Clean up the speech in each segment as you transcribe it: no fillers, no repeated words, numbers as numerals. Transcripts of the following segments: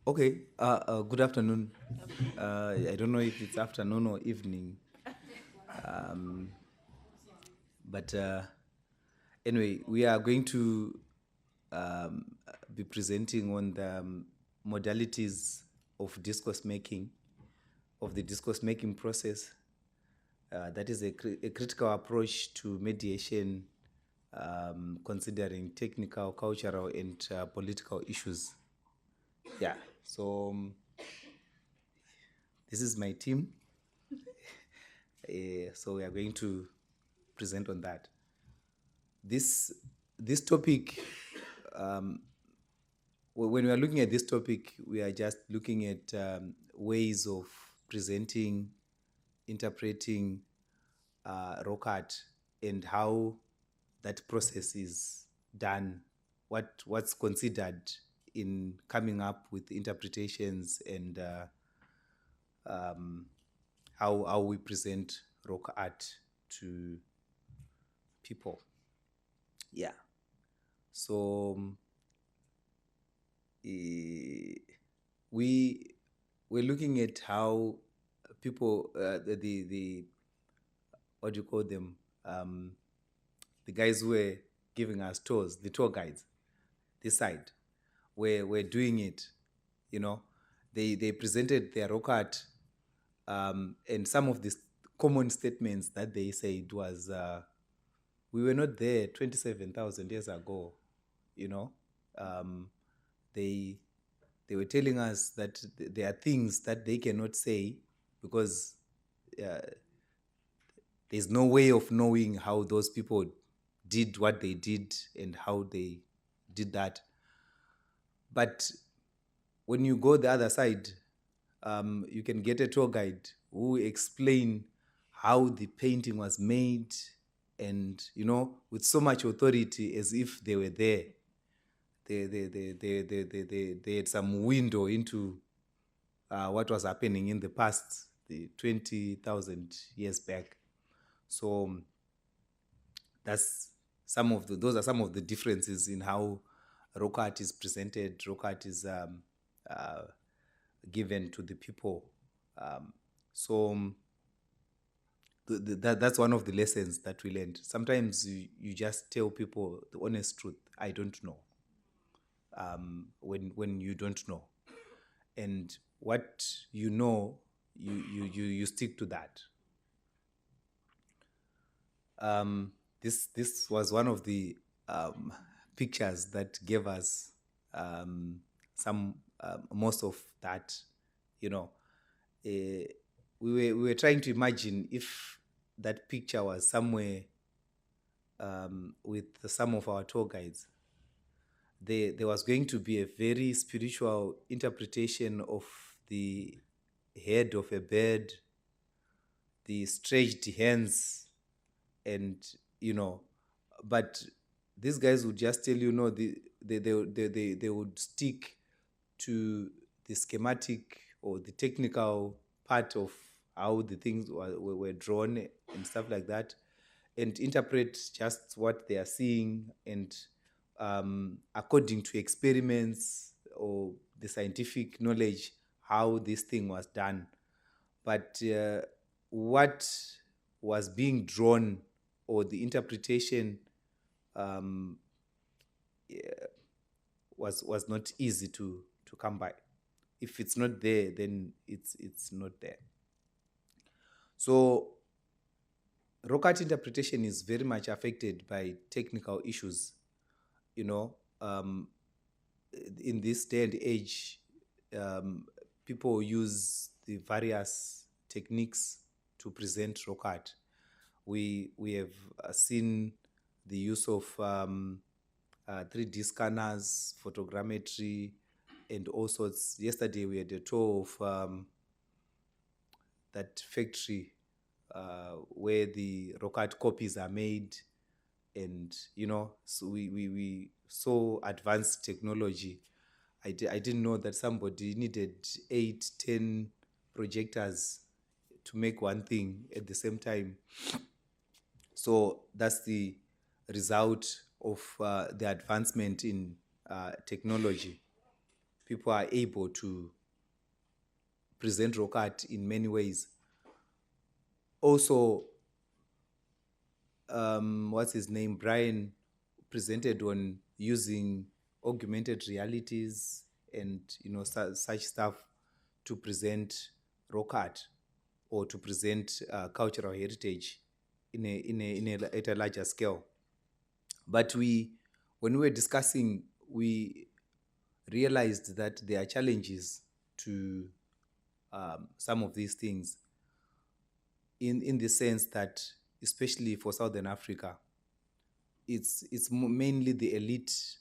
Okay, good afternoon. I don't know if it's afternoon or evening, but anyway, we are going to be presenting on the modalities of discourse making, of the discourse making process. That is a critical approach to mediation, considering technical, cultural, and political issues. Yeah, so this is my team. So we are going to present on that. This topic, when we are looking at this topic, we are just looking at ways of presenting, interpreting rock art, and how that process is done. What's considered in coming up with interpretations and how we present rock art to people. Yeah. So we're looking at how people the what do you call them, the guys who were giving us tours, the tour guides, this side, we're doing it. You know, they presented their rock art, and some of the common statements that they said was, we were not there 27,000 years ago. You know, they were telling us that there are things that they cannot say because there's no way of knowing how those people did what they did and how they did that. But when you go the other side, you can get a tour guide who explain how the painting was made, and with so much authority, as if they were there. They had some window into what was happening in the past, the 20,000 years back. So those are some of the differences in how rock art is presented, rock art is given to the people. That's one of the lessons that we learned. Sometimes you just tell people the honest truth. I don't know. When you don't know, and what you know, you stick to that. This was one of the pictures that gave us some most of that. We were trying to imagine if that picture was somewhere with some of our tour guides. There was going to be a very spiritual interpretation of the head of a bird, the stretched hands, and but these guys would just tell you, no, they would stick to the schematic or the technical part of how the things were drawn and stuff like that, and interpret just what they are seeing, and according to experiments or the scientific knowledge, how this thing was done. But what was being drawn, or the interpretation, was not easy to come by. If it's not there, then it's not there. So rock art interpretation is very much affected by technical issues. In this day and age, people use the various techniques to present rock art. We have seen the use of 3D scanners, photogrammetry, and all sorts. Yesterday we had a tour of that factory where the rock art copies are made, and so we saw advanced technology. I didn't know that somebody needed 8-10 projectors to make one thing at the same time. So that's the result of the advancement in technology. people are able to present rock art in many ways. Also, what's his name? Brian presented on using augmented realities and such stuff to present rock art or to present cultural heritage at a larger scale. But when we were discussing, we realized that there are challenges to some of these things in the sense that, especially for Southern Africa, it's mainly the elite,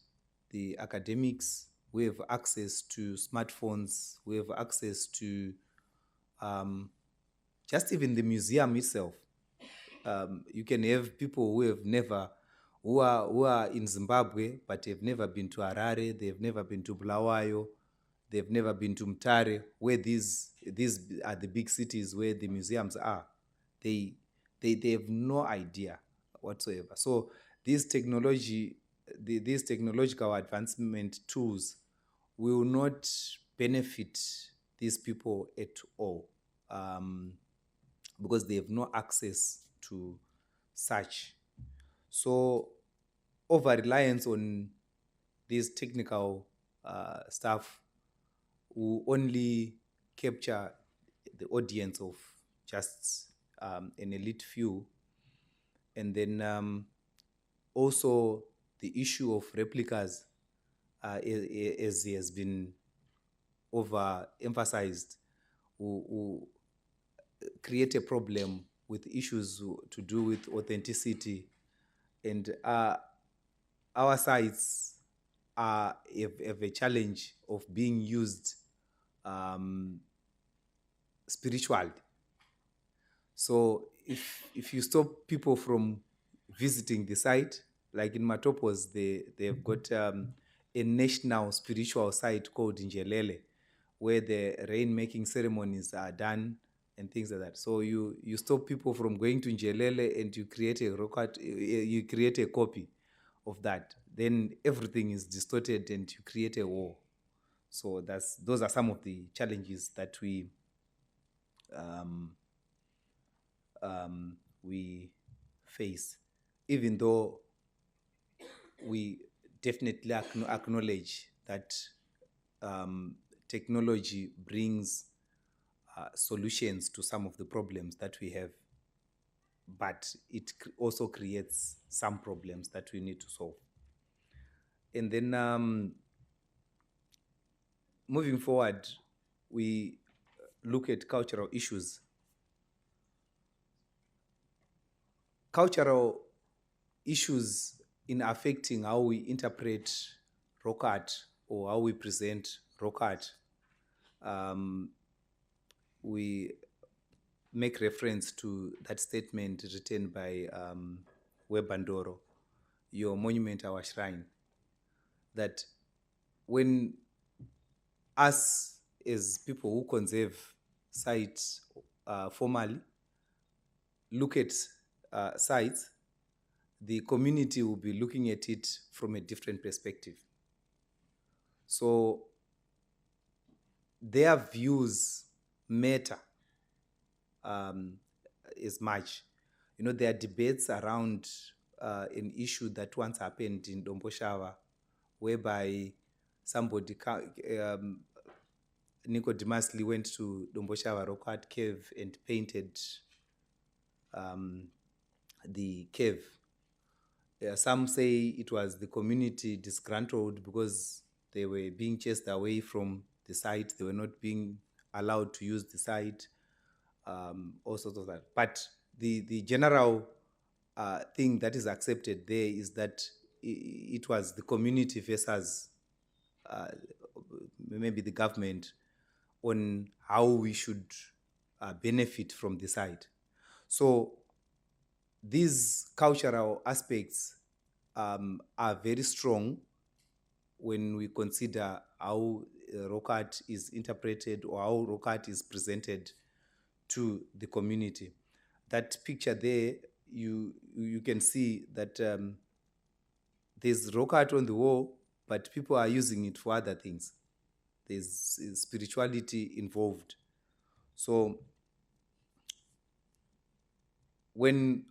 the academics. We have access to smartphones. We have access to just even the museum itself. You can have people who are in Zimbabwe but have never been to Harare. They've never been to Bulawayo. They've never been to Mtare, where these are the big cities where the museums are. They have no idea whatsoever. So these technological advancement tools will not benefit these people at all, because they have no access to such. So over-reliance on this technical stuff will only capture the audience of just an elite few. And then also the issue of replicas, as has been overemphasized, will create a problem with issues to do with authenticity. And our sites have a challenge of being used spiritually. So if you stop people from visiting the site, like in Matopos, they've got a national spiritual site called Njelele, where the rain-making ceremonies are done and things like that. So you stop people from going to Njelele and you create a rock art, you create a copy of that. Then everything is distorted and you create a war. So those are some of the challenges that we face, even though we definitely acknowledge that technology brings solutions to some of the problems that we have, but it also creates some problems that we need to solve. And then moving forward, we look at cultural issues. Cultural issues in affecting how we interpret rock art or how we present rock art. We make reference to that statement written by Webandoro, "Your monument, our shrine," that when us as people who conserve sites formally look at sites, the community will be looking at it from a different perspective. So their views matter as much. There are debates around an issue that once happened in Domboshava, whereby somebody, Nicodemus Lee, went to Domboshava Rock Art Cave and painted the cave. Some say it was the community disgruntled because they were being chased away from the site. They were not being allowed to use the site, all sorts of that. But the general thing that is accepted there is that it was the community versus maybe the government on how we should benefit from the site. So these cultural aspects are very strong when we consider how rock art is interpreted or how rock art is presented to the community. That picture there, you can see that there's rock art on the wall, but people are using it for other things. there's spirituality involved. So when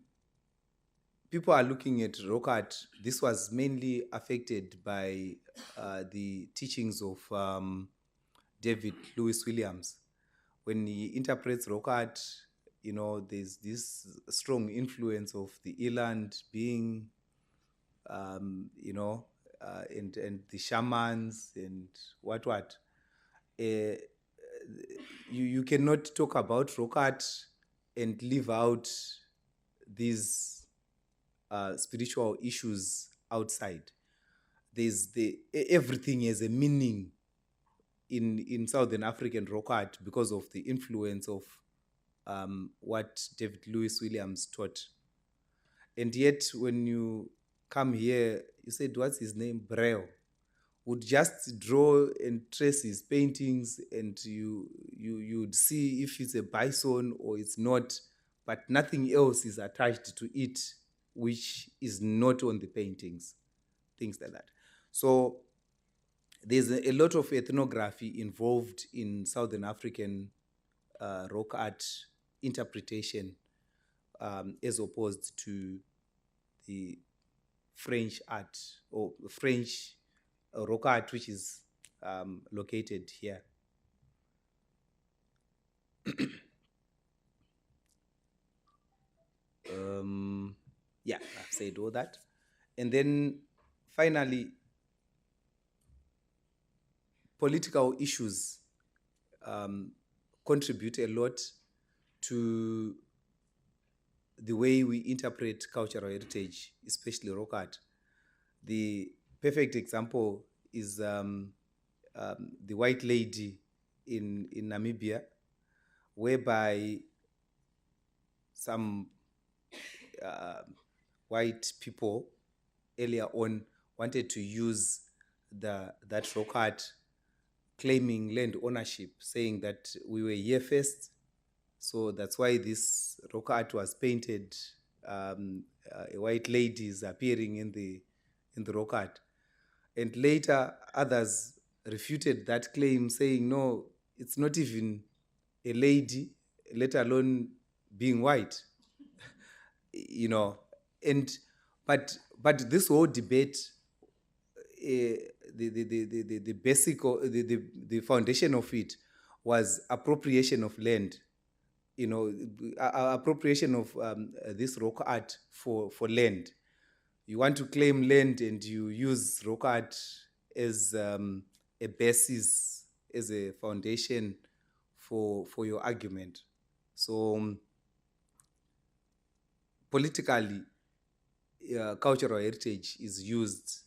people are looking at rock art, this was mainly affected by the teachings of David Lewis Williams. When he interprets rock art, you know, there's this strong influence of the eland being, you know, and the shamans and what. You cannot talk about rock art and leave out these spiritual issues outside. There's everything has a meaning in Southern African rock art because of the influence of what David Lewis Williams taught. And yet, when you come here, you said, what's his name? Braille. Would just draw and trace his paintings, and you'd see if it's a bison or it's not, but nothing else is attached to it, which is not on the paintings, things like that. So there's a lot of ethnography involved in Southern African rock art interpretation, as opposed to the French art or French rock art, which is located here. Yeah, I've said all that. And then finally, political issues contribute a lot to the way we interpret cultural heritage, especially rock art. The perfect example is the white lady in Namibia, whereby some white people earlier on wanted to use that rock art, claiming land ownership, saying that we were here first. So that's why this rock art was painted. A white lady is appearing in the rock art. And later, others refuted that claim, saying, no, it's not even a lady, let alone being white. You know, but this whole debate, the basic, the foundation of it was appropriation of land. You know, appropriation of this rock art for land. You want to claim land and you use rock art as a basis, as a foundation for your argument. So politically, cultural heritage is used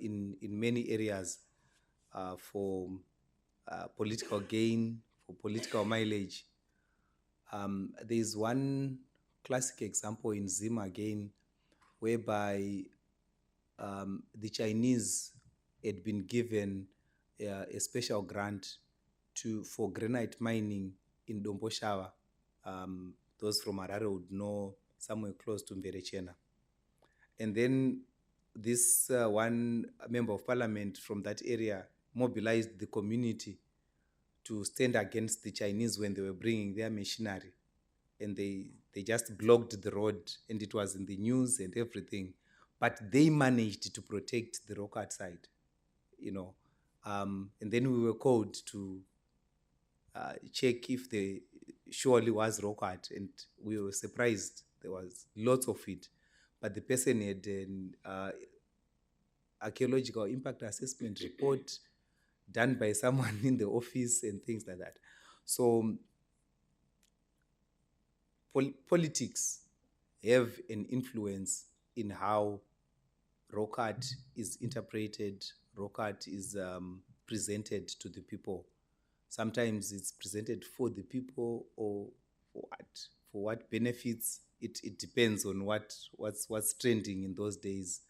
in many areas for political gain, for political mileage. There's one classic example in Zim again, whereby the Chinese had been given a special grant for granite mining in Domboshawa. Those from Harare would know, somewhere close to Mverechena. And then this one member of parliament from that area mobilized the community to stand against the Chinese when they were bringing their machinery. And they just blocked the road, and it was in the news and everything. But they managed to protect the rock art side, you know. And then we were called to check if there surely was rock art, and we were surprised there was lots of it. But the person had an archaeological impact assessment report done by someone in the office and things like that. So politics have an influence in how rock art is interpreted, rock art is presented to the people. Sometimes it's presented for the people or for what benefits. It depends on what's trending in those days,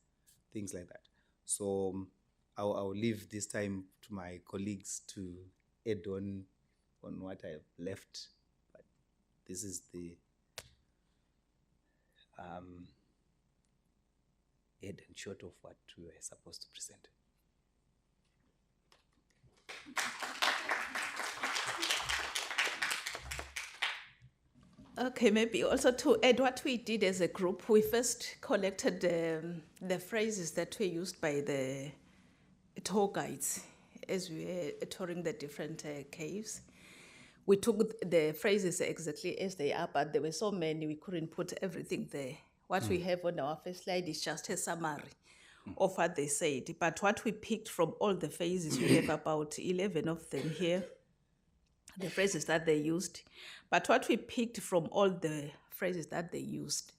things like that. So I'll leave this time to my colleagues to add on what I've left. But this is the head and short of what we were supposed to present. Okay, maybe also to add what we did as a group, we first collected the phrases that were used by the tour guides as we were touring the different caves. We took the phrases exactly as they are, but there were so many, we couldn't put everything there. What we have on our first slide is just a summary of what they said. But what we picked from all the phases, we have about 11 of them here, the phrases that they used. But what we picked from all the phrases that they used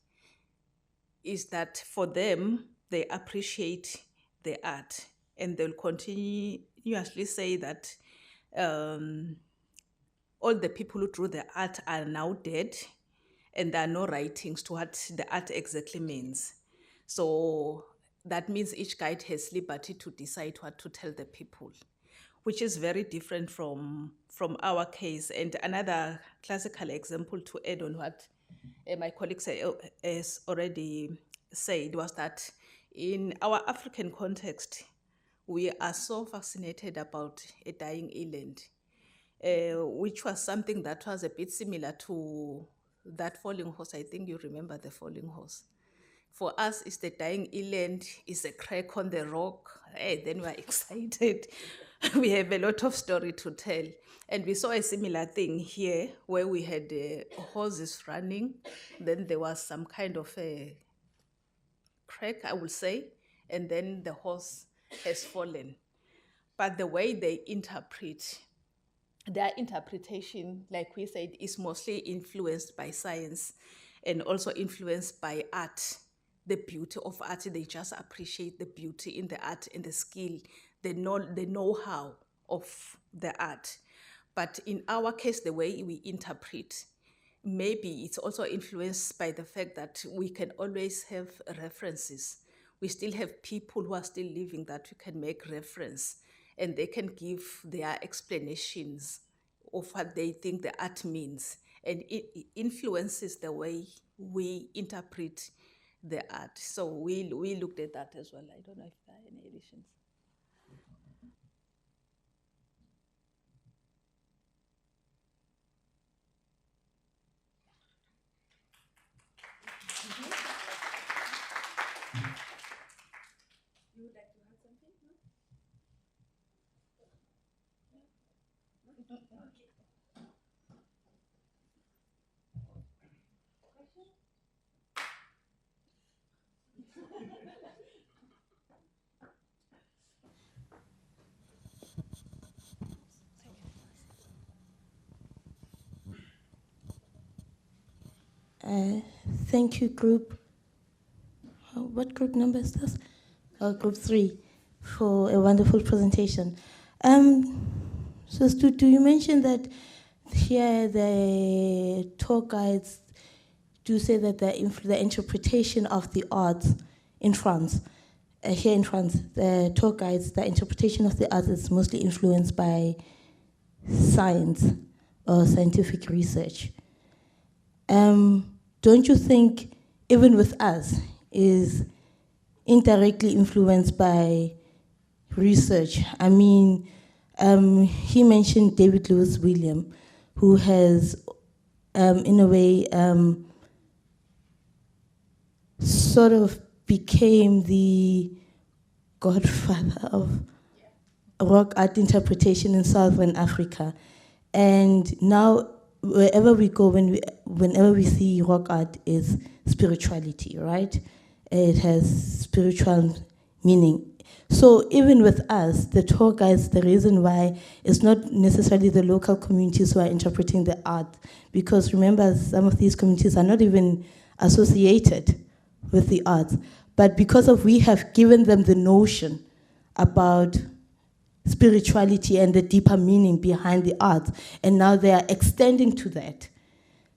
is that for them, they appreciate the art, and they'll continuously say that all the people who drew the art are now dead, and there are no writings to what the art exactly means. So that means each guide has liberty to decide what to tell the people, which is very different from our case. And another classical example to add on what my colleague has already said was that in our African context, we are so fascinated about a dying eland, which was something that was a bit similar to that falling horse. I think you remember the falling horse. For us, it's the dying eland, it's a crack on the rock. Hey, then we're excited. We have a lot of story to tell. And we saw a similar thing here where we had horses running. Then there was some kind of a crack, I would say, and then the horse has fallen. But the way they interpret, their interpretation, like we said, is mostly influenced by science and also influenced by art, the beauty of art. They just appreciate the beauty in the art and the skill, the know-how of the art. But in our case, the way we interpret, maybe it's also influenced by the fact that we can always have references. We still have people who are still living that we can make reference, and they can give their explanations of what they think the art means, and it influences the way we interpret the art. So we looked at that as well. I don't know if there are any additions. You would like to add something? Thank you, group. What group number is this? Group 3, for a wonderful presentation. So, Dudu, you mentioned that here the tour guides do say that the interpretation of the arts in France, here in France, the tour guides, the interpretation of the arts is mostly influenced by science or scientific research. Don't you think, even with us, is indirectly influenced by research? I mean, he mentioned David Lewis William, who has, in a way, sort of became the godfather of rock art interpretation in Southern Africa. And now, wherever we go, whenever we see rock art, is spirituality, right? It has spiritual meaning. So even with us, the tour guides, the reason why it's not necessarily the local communities who are interpreting the art, because remember, some of these communities are not even associated with the arts, but because of we have given them the notion about spirituality and the deeper meaning behind the arts, and now they are extending to that.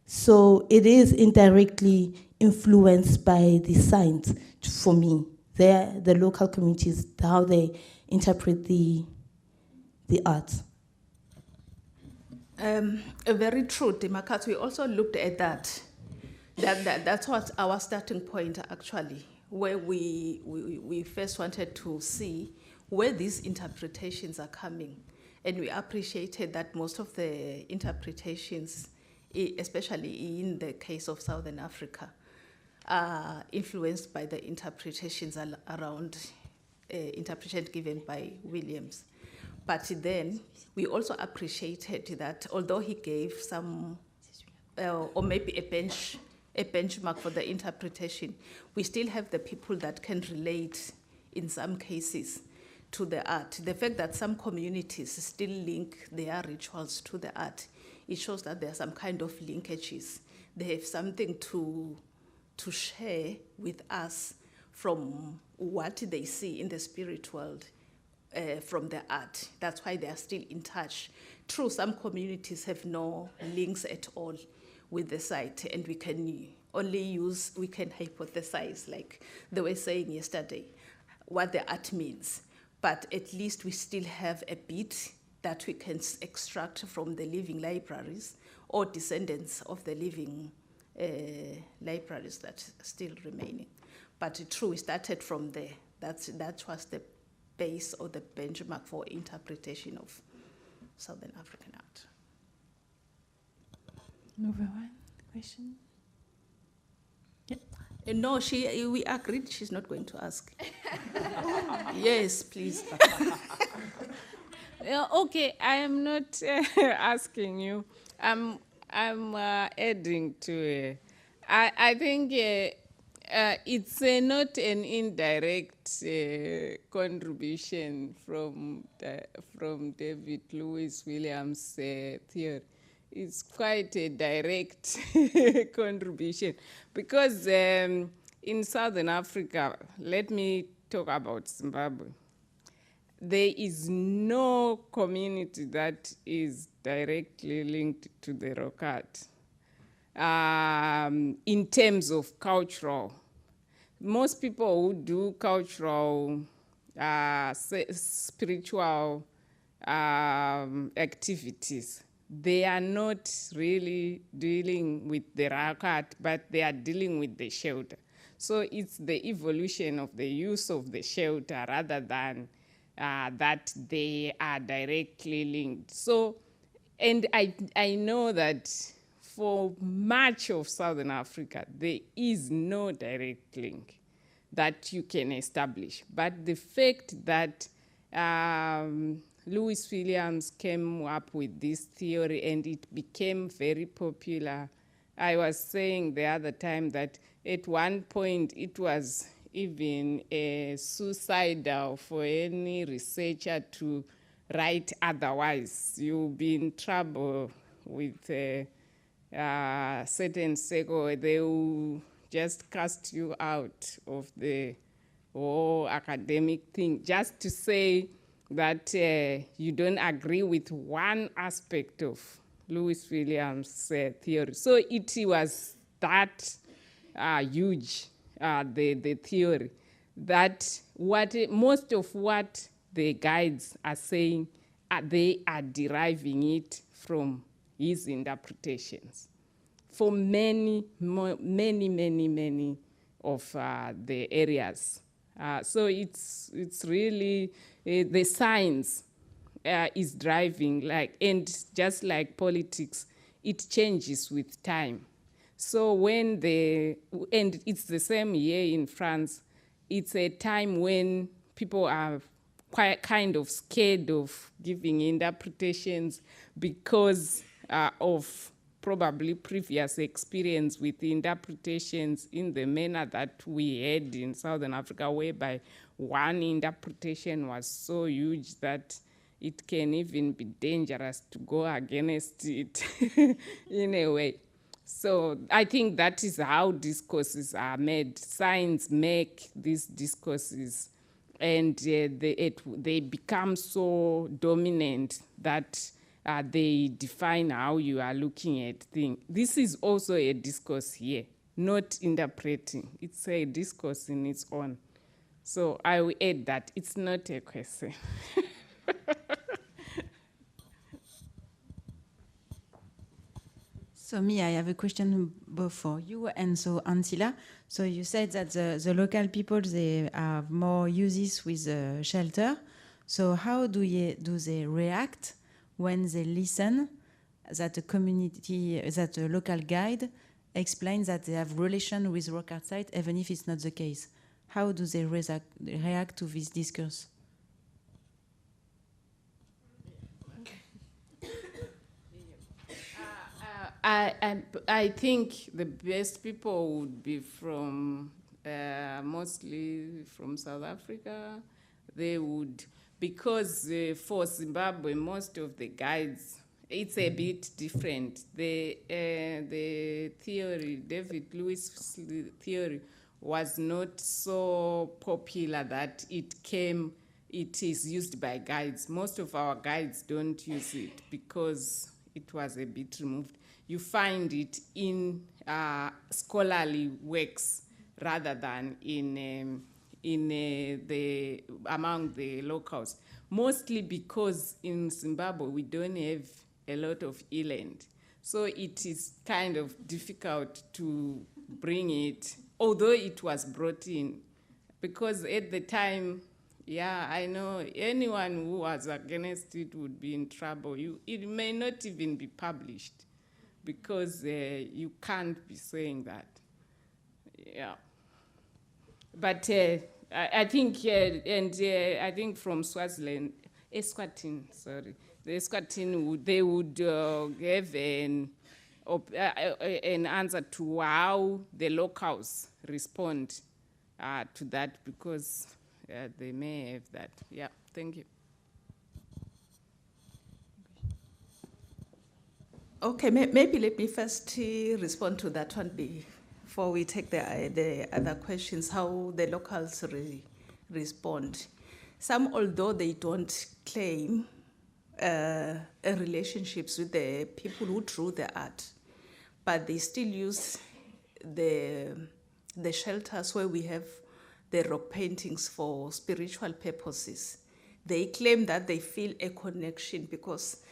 So it is indirectly influenced by the science, for me. The local communities, how they interpret the arts. Very true, Demarcus. We also looked at that. That's what our starting point, actually, where we first wanted to see where these interpretations are coming. And we appreciated that most of the interpretations especially in the case of Southern Africa, are influenced by the interpretations around interpretation given by Williams. But then we also appreciated that although he gave some, or maybe a benchmark for the interpretation, we still have the people that can relate in some cases to the art. The fact that some communities still link their rituals to the art, it shows that there are some kind of linkages. They have something to share with us from what they see in the spirit world, from the art. That's why they are still in touch. True, some communities have no links at all with the site, and we can hypothesize, like they were saying yesterday, what the art means. But at least we still have a bit that we can extract from the living libraries or descendants of the living libraries that are still remaining. But true, we started from there. That was the base or the benchmark for interpretation of Southern African art. Number one question. No, we agreed she's not going to ask. Yes, please. Okay, I am not asking you. I'm adding to it. I think it's not an indirect contribution from David Lewis Williams' theory. It's quite a direct contribution because in Southern Africa, let me talk about Zimbabwe. There is no community that is directly linked to the rock art in terms of cultural. Most people who do cultural, spiritual activities, they are not really dealing with the rock art, but they are dealing with the shelter. So it's the evolution of the use of the shelter rather than that they are directly linked. So, and I know that for much of Southern Africa, there is no direct link that you can establish. But the fact that Lewis Williams came up with this theory and it became very popular. I was saying the other time that at one point it was even suicidal for any researcher to write otherwise. You'll be in trouble with certain circle. They will just cast you out of the whole academic thing just to say that you don't agree with one aspect of Lewis Williams' theory. So it was that huge, the theory, that most of what the guides are saying, they are deriving it from his interpretations for many of the areas. So it's really the science is driving, and just like politics, it changes with time. So and it's the same here in France, it's a time when people are quite kind of scared of giving interpretations because of probably previous experience with the interpretations in the manner that we had in Southern Africa, whereby one interpretation was so huge that it can even be dangerous to go against it in a way. So I think that is how discourses are made. Science make these discourses, and they become so dominant that they define how you are looking at things. This is also a discourse here, not interpreting. It's a discourse in its own. So I will add that it's not a question. So me, I have a question both for you and so Antila. So you said that the local people, they have more uses with shelter. So how do they react when they listen that a community, that a local guide explains that they have relation with rock art site, even if it's not the case. How do they react to this discourse? I think the best people would be from, mostly from South Africa. They would, because for Zimbabwe, most of the guides, it's a bit different. The theory, David Lewis' theory, was not so popular that it is used by guides. Most of our guides don't use it because it was a bit removed. You find it in scholarly works rather than among the locals. Mostly because in Zimbabwe we don't have a lot of eland, so it is kind of difficult to bring it. Although it was brought in, because at the time, yeah, I know anyone who was against it would be in trouble. It may not even be published, because you can't be saying that. Yeah. But I think, I think from Swaziland, Eswatini, sorry, the Eswatini, they would give an answer to how the locals respond to that, because they may have that. Yeah, thank you. Okay, maybe let me first respond to that one before we take the other questions, how the locals respond. Some, although they don't claim relationships with the people who drew the art, but they still use the shelters where we have the rock paintings for spiritual purposes. They claim that they feel a connection, because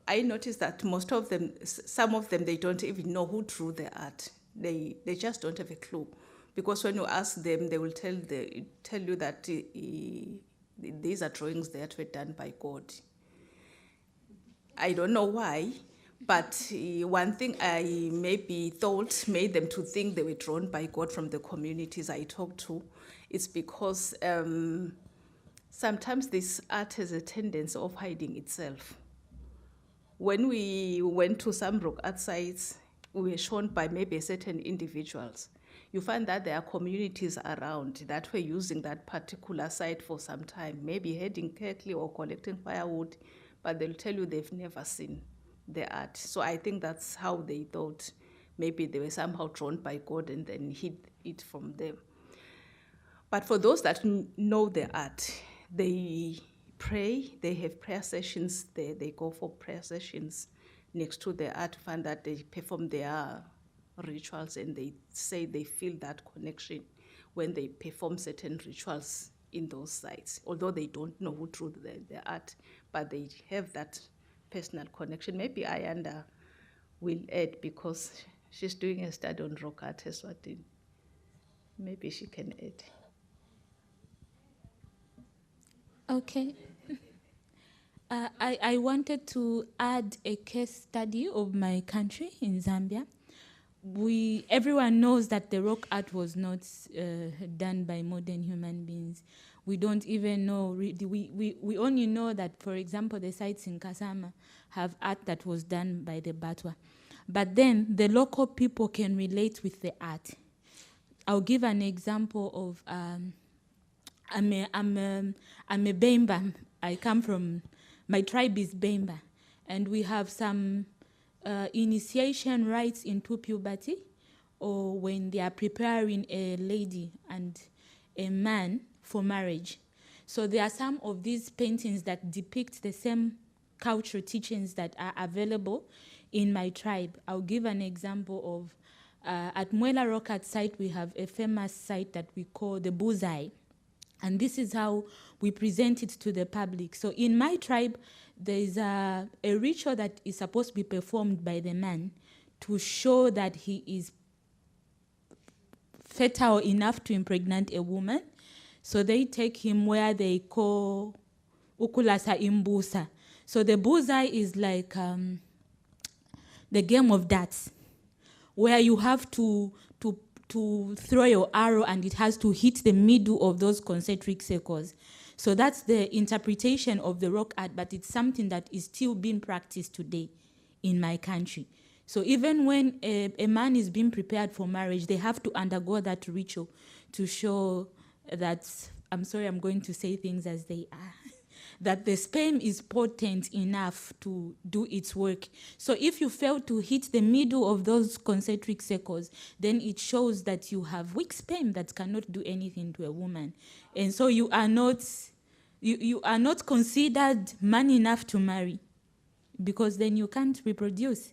I noticed that most of them, some of them, they don't even know who drew the art. They just don't have a clue, because when you ask them, they will tell you that these are drawings that were done by God. I don't know why, but one thing I maybe thought made them to think they were drawn by God from the communities I talked to. It's because sometimes this art has a tendency of hiding itself. When we went to some rock art sites, we were shown by maybe certain individuals. You find that there are communities around that were using that particular site for some time, maybe heading carefully or collecting firewood, but they'll tell you they've never seen the art. So I think that's how they thought maybe they were somehow drawn by God and then hid it from them. But for those that know the art, they pray, they have prayer sessions, they go for prayer sessions next to the art, find that they perform their rituals, and they say they feel that connection when they perform certain rituals in those sites, although they don't know who drew the art, but they have that personal connection. Maybe Ayanda will add, because she's doing a study on rock art as well. Maybe she can add. Okay. I wanted to add a case study of my country in Zambia. Everyone knows that the rock art was not done by modern human beings. We don't even know, we only know that, for example, the sites in Kasama have art that was done by the Batwa. But then the local people can relate with the art. I'll give an example of, I'm a Bemba. I come from, my tribe is Bemba, and we have some initiation rites into puberty, or when they are preparing a lady and a man for marriage. So there are some of these paintings that depict the same cultural teachings that are available in my tribe. I'll give an example of, at Mwela Rock Art site, we have a famous site that we call the Musée. And this is how we present it to the public. So in my tribe, there is a ritual that is supposed to be performed by the man to show that he is fertile enough to impregnate a woman. So they take him where they call Ukulasa Imbusa. So the Buza is like the game of darts, where you have to throw your arrow and it has to hit the middle of those concentric circles. So that's the interpretation of the rock art, but it's something that is still being practiced today in my country. So even when a man is being prepared for marriage, they have to undergo that ritual to show that, I'm sorry, I'm going to say things as they are, that the sperm is potent enough to do its work. So if you fail to hit the middle of those concentric circles, then it shows that you have weak sperm that cannot do anything to a woman. And so you are not considered man enough to marry, because then you can't reproduce.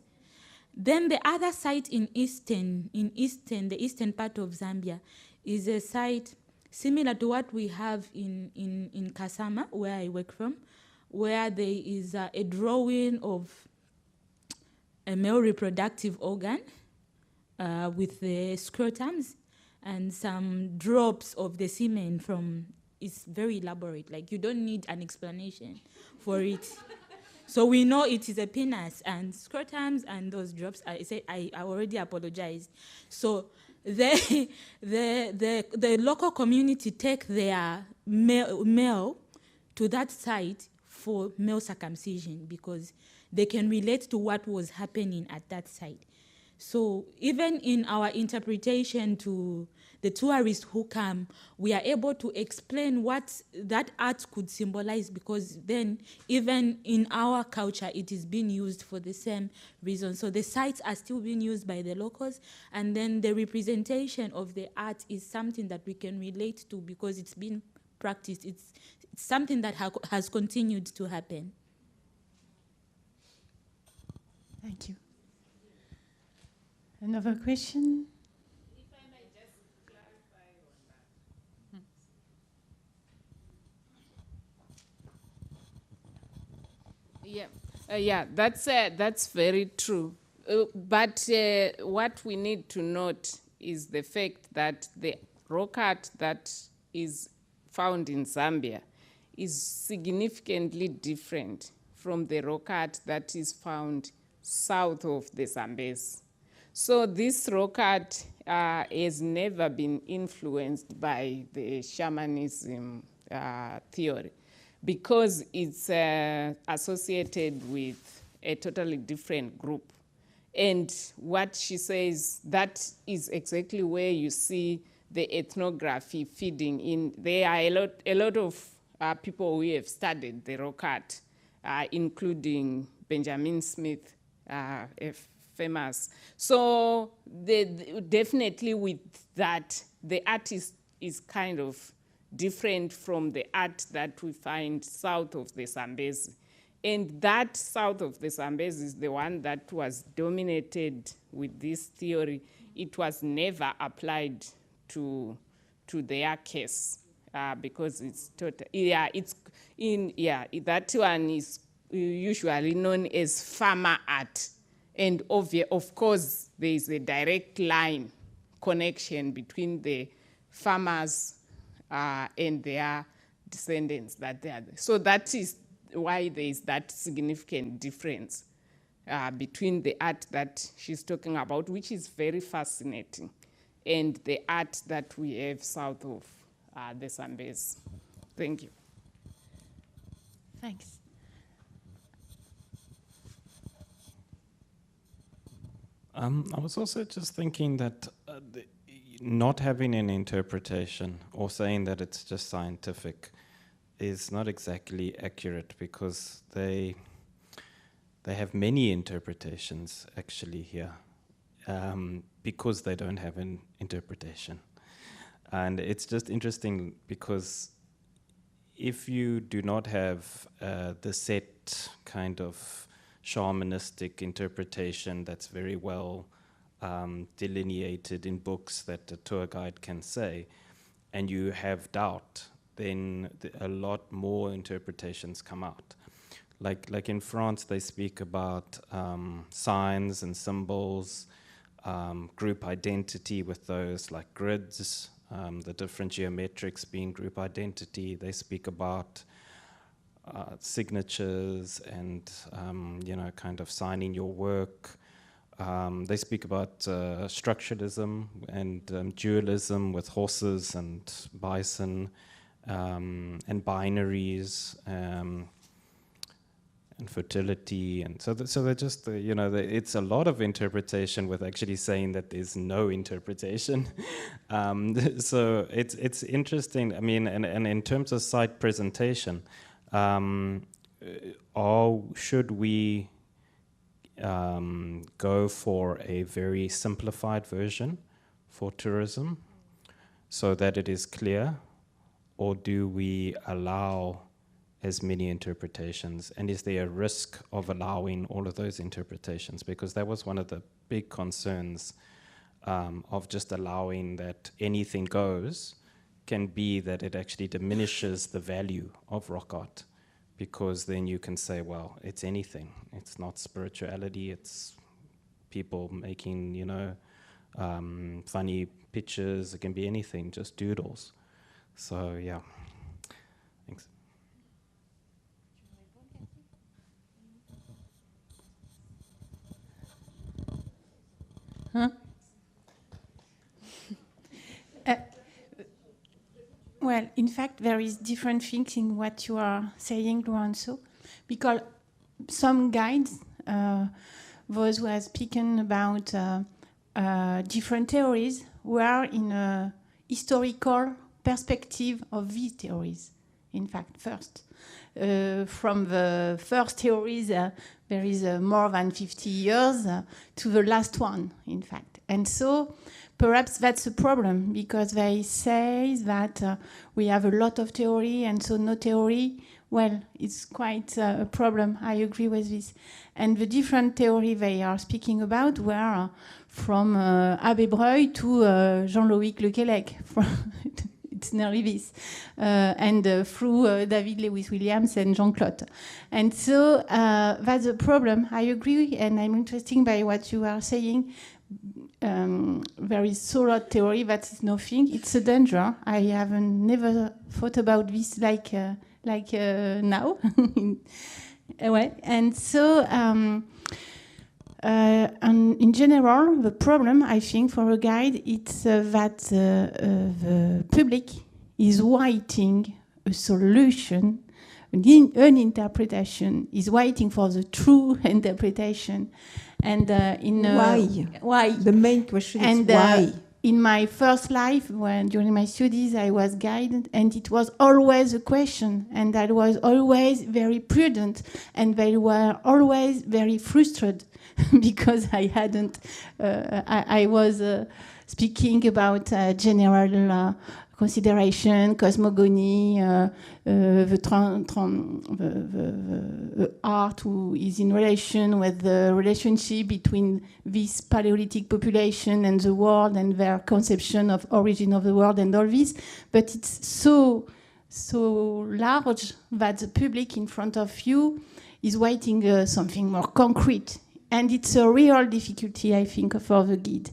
Then the other site the eastern part of Zambia, is a site similar to what we have in Kasama, where I work from, where there is a drawing of a male reproductive organ with the scrotums and some drops of the semen from, it's very elaborate, like you don't need an explanation for it. So we know it is a penis and scrotums and those drops. I already apologized. So the local community take their male to that site for male circumcision because they can relate to what was happening at that site. So even in our interpretation to the tourists who come, we are able to explain what that art could symbolize, because then even in our culture, it is being used for the same reason. So the sites are still being used by the locals, and then the representation of the art is something that we can relate to because it's been practiced. It's something that has continued to happen. Thank you. Another question? If I may just clarify on that. That's very true. But what we need to note is the fact that the rock art that is found in Zambia is significantly different from the rock art that is found south of the Zambezi. So this rock art has never been influenced by the shamanism theory because it's associated with a totally different group. And what she says, that is exactly where you see the ethnography feeding in. There are a lot of people who have studied the rock art, including Benjamin Smith, famous. So definitely with that, the art is kind of different from the art that we find south of the Zambezi. And that south of the Zambezi is the one that was dominated with this theory. It was never applied to their case because it's total. That one is usually known as farmer art. And of course, there is a direct line connection between the farmers and their descendants that they are. So that is why there is that significant difference between the art that she's talking about, which is very fascinating, and the art that we have south of the Zambezi. Thank you. Thanks. I was also just thinking that not having an interpretation or saying that it's just scientific is not exactly accurate, because they have many interpretations actually here because they don't have an interpretation. And it's just interesting because if you do not have the set kind of shamanistic interpretation that's very well delineated in books that a tour guide can say, and you have doubt, then a lot more interpretations come out. Like in France, they speak about signs and symbols, group identity with those, like grids, the different geometrics being group identity. They speak about signatures and kind of signing your work. They speak about structuralism and dualism with horses and bison, and binaries, and fertility, and so they're just it's a lot of interpretation with actually saying that there's no interpretation. So it's interesting. I mean, and in terms of site presentation, should we go for a very simplified version for tourism so that it is clear, or do we allow as many interpretations? And is there a risk of allowing all of those interpretations? Because that was one of the big concerns of just allowing that anything goes, can be that it actually diminishes the value of rock art, because then you can say, well, it's anything. It's not spirituality, it's people making, funny pictures. It can be anything, just doodles. So, yeah. Thanks. Huh? Well, in fact, there is different things in what you are saying, Lorenzo, because some guides, those who are speaking about different theories, were in a historical perspective of these theories. In fact, first, from the first theories, there is more than 50 years to the last one, in fact. And so perhaps that's a problem, because they say that we have a lot of theory, and so no theory. Well, it's quite a problem. I agree with this. And the different theory they are speaking about were from Abbé Breuil to Jean-Loïc Lequelec. It's nearly this. And through David Lewis-Williams and Jean-Claude. And so that's a problem. I agree, and I'm interested by what you are saying. There is solar theory, that is nothing. It's a danger. I haven't never thought about this like now. And so, and in general, the problem, I think, for a guide, it's that the public is waiting a solution, an interpretation, is waiting for the true interpretation. And why? The main question is why. In my first life, during my studies, I was guided, and it was always a question, and I was always very prudent, and they were always very frustrated because I hadn't. I was speaking about general consideration, cosmogony, the art who is in relation with the relationship between this Paleolithic population and the world and their conception of origin of the world and all this. But it's so large that the public in front of you is waiting something more concrete. And it's a real difficulty, I think, for the guide.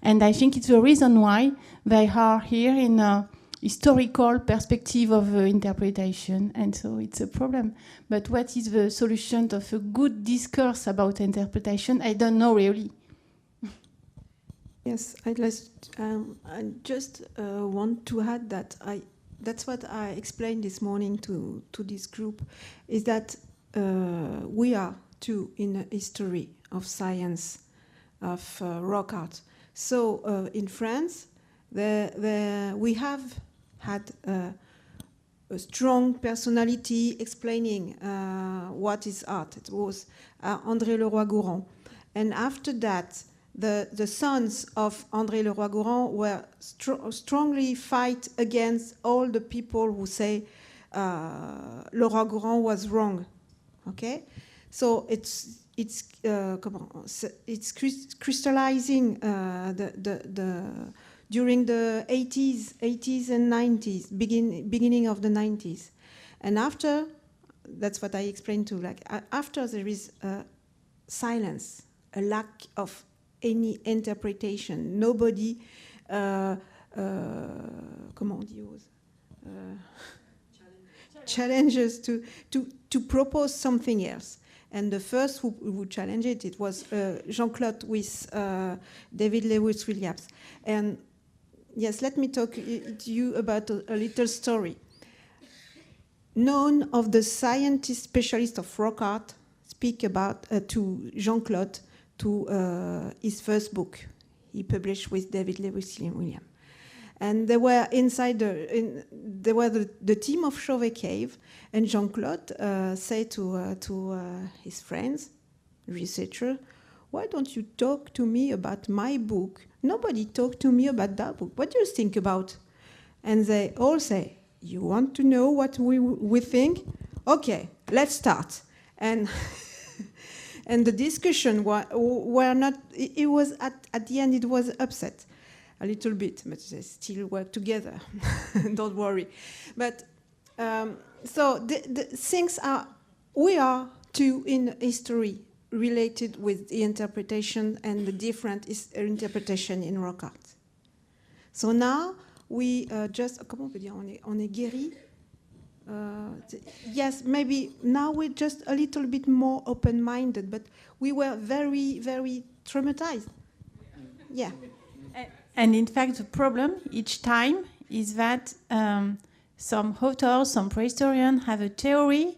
And I think it's the reason why they are here in a historical perspective of interpretation. And so it's a problem. But what is the solution of a good discourse about interpretation? I don't know really. Yes, I just want to add that that's what I explained this morning to this group, is that we are too in a history of science, of rock art. So in France, we have had a strong personality explaining what is art. It was André Leroy-Gourhan. And after that, the sons of André Leroy-Gourhan were strongly fight against all the people who say Leroy-Gourhan was wrong. Okay, so it's crystallizing during the 80s and 90s, beginning of the 90s, and after, that's what I explained to. Like after there is silence, a lack of any interpretation. Nobody, challenges to propose something else. And the first who challenged it was Jean-Claude with David Lewis Williams. And yes, let me talk to you about a little story. None of the scientists specialists of rock art speak about to Jean-Claude to his first book he published with David Lewis Williams. And they were inside they were the team of Chauvet Cave, and Jean-Claude said to his friends, researcher, why don't you talk to me about my book? Nobody talked to me about that book. What do you think about? And they all say, you want to know what we think? Okay, let's start. And and the discussion were not, it was at the end it was upset. A little bit, but they still work together. Don't worry. But so the things are, we are too in history related with the interpretation and the different interpretation in rock art. So now we just, comment on peut dire, on est guéri. Yes, maybe now we're just a little bit more open-minded, but we were very, very traumatized. Yeah. And in fact, the problem each time is that some authors, some prehistorians have a theory,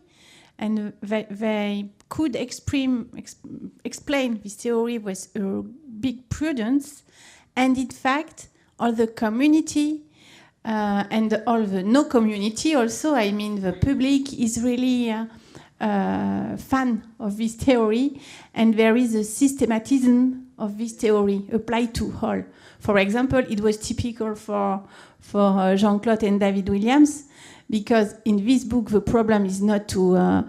and they could explain this theory with a big prudence, and in fact, all the community and all the no community also, I mean the public, is really fan of this theory, and there is a systematism of this theory applied to all. For example, it was typical for Jean-Claude and David Williams, because in this book the problem is not to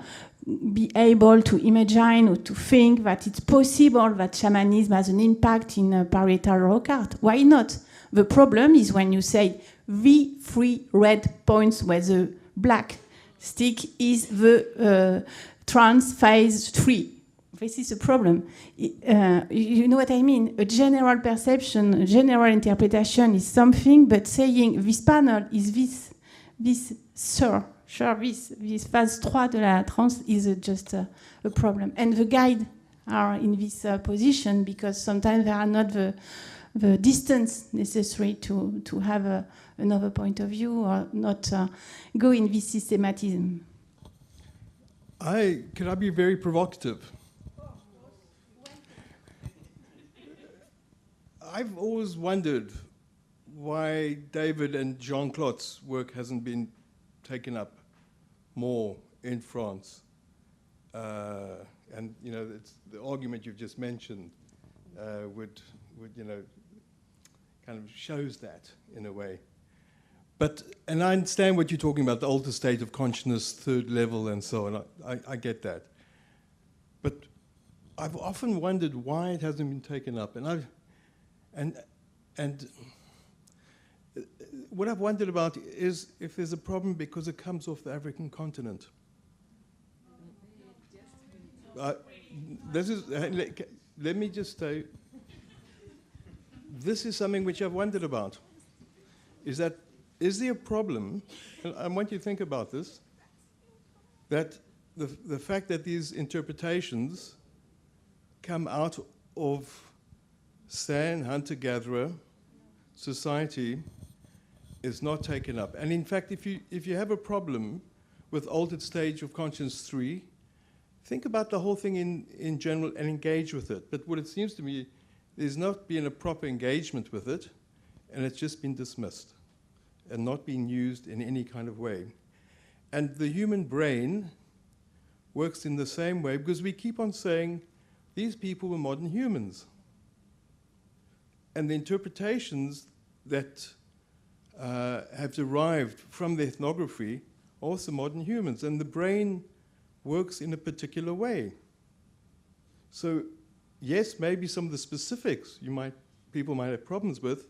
be able to imagine or to think that it's possible that shamanism has an impact in parietal rock art. Why not? The problem is when you say the 3 red points where the black stick is the trans phase 3. This is a problem. You know what I mean? A general perception, a general interpretation is something, but saying this panel is this phase 3 de la trans is just a problem. And the guide are in this position because sometimes there are not the distance necessary to have another point of view or not go in this systematism. Can I be very provocative? I've always wondered why David and Jean-Claude's work hasn't been taken up more in France. And you know, it's the argument you've just mentioned would you know, kind of shows that in a way. And I understand what you're talking about, the altered state of consciousness, third level, and so on. I get that. But I've often wondered why it hasn't been taken up, and what I've wondered about is if there's a problem because it comes off the African continent. Let me just say, this is something which I've wondered about. Is there a problem, and I want you to think about this, that the fact that these interpretations come out of San hunter-gatherer society is not taken up. And in fact, if you have a problem with altered stage of conscience 3, think about the whole thing in general and engage with it. But what it seems to me, there's not been a proper engagement with it, and it's just been dismissed and not being used in any kind of way. And the human brain works in the same way because we keep on saying these people were modern humans. And the interpretations that have derived from the ethnography are also modern humans. And the brain works in a particular way. So yes, maybe some of the specifics people might have problems with,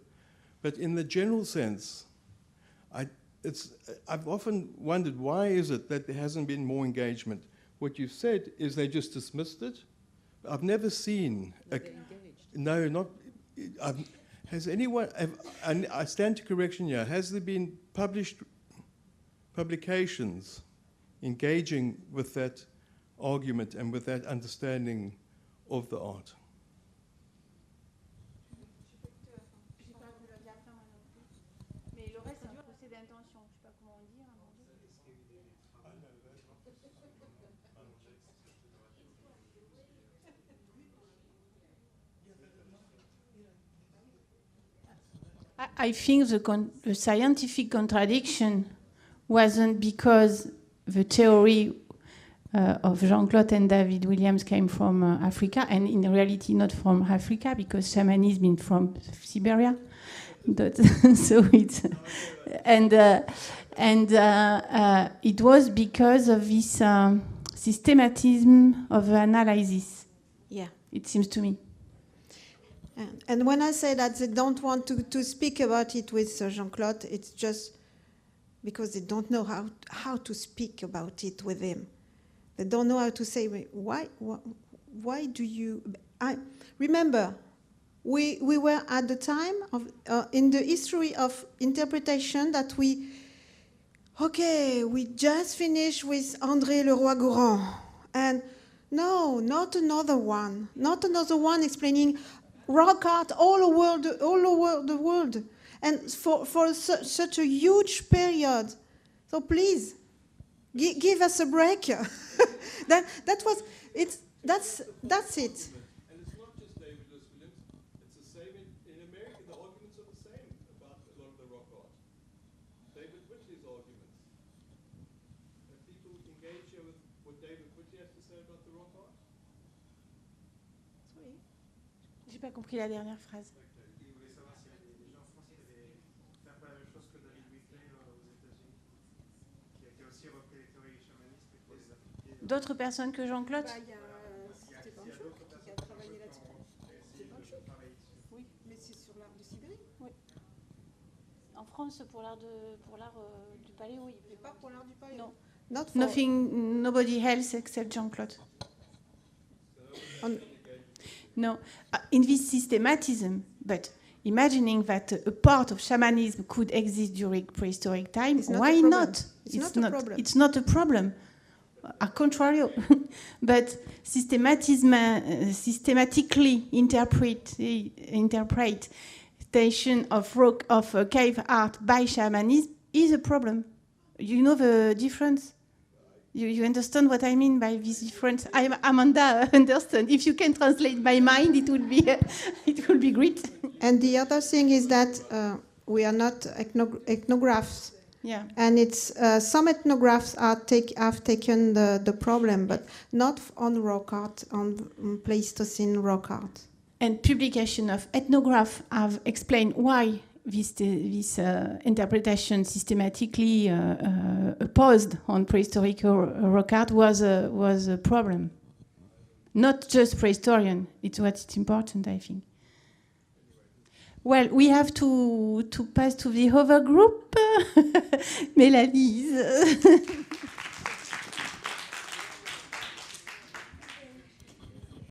but in the general sense, I've often wondered why is it that there hasn't been more engagement. What you've said is they just dismissed it. I've never seen no, not. Has anyone? And I stand to correction here. Has there been publications engaging with that argument and with that understanding of the art. I think the scientific contradiction wasn't because the theory of Jean-Claude and David Williams came from Africa, and in reality not from Africa, because shamanism is from Siberia. So it's and it was because of this systematism of analysis. Yeah, it seems to me. And when I say that they don't want to speak about it with Jean-Claude, it's just because they don't know how to speak about it with him. They don't know how to say, why do you... I remember, we were at the time of in the history of interpretation that we just finished with André Leroy-Gourand. And no, not another one explaining rock art all over the world, and for such a huge period. So please, give us a break. That's it. And it's not just David Williams. It's the same in America. The arguments are the same about a lot of the rock art. David Whitley's arguments. Have people engaged here with what David Whitley has to say about the rock art? Oui. J'ai pas compris la dernière phrase. Il voulait savoir s'il y avait des gens en France qui avaient fait un peu la même chose que David Whitley aux États-Unis, qui a aussi repris les théories chamanistes pour les appliquer. D'autres personnes que Jean-Claude? Il y a d'autres personnes qui ont travaillé là-dessus. Oui, mais c'est sur l'art de Sibérie. Oui. En France, pour l'art du paléo, oui. Mais pas pour l'art du paléo. Non. Nothing, nobody else except Jean-Claude. No, in this systematism, but imagining that a part of shamanism could exist during prehistoric time, why not? It's not a problem. It's not a problem. A contrario, but systematically interpretation of cave art by shamanism is a problem. You know the difference? You understand what I mean by this difference? Amanda understand. If you can translate my mind, it would be great. And the other thing is that we are not ethnographs. Yeah. And it's some ethnographs have taken the problem, but not on rock art, on Pleistocene rock art. And publication of ethnograph have explained why this interpretation systematically opposed on prehistoric rock art was a problem. Not just prehistorian. It's what's important, I think. Well, we have to pass to the other group. Mélanie.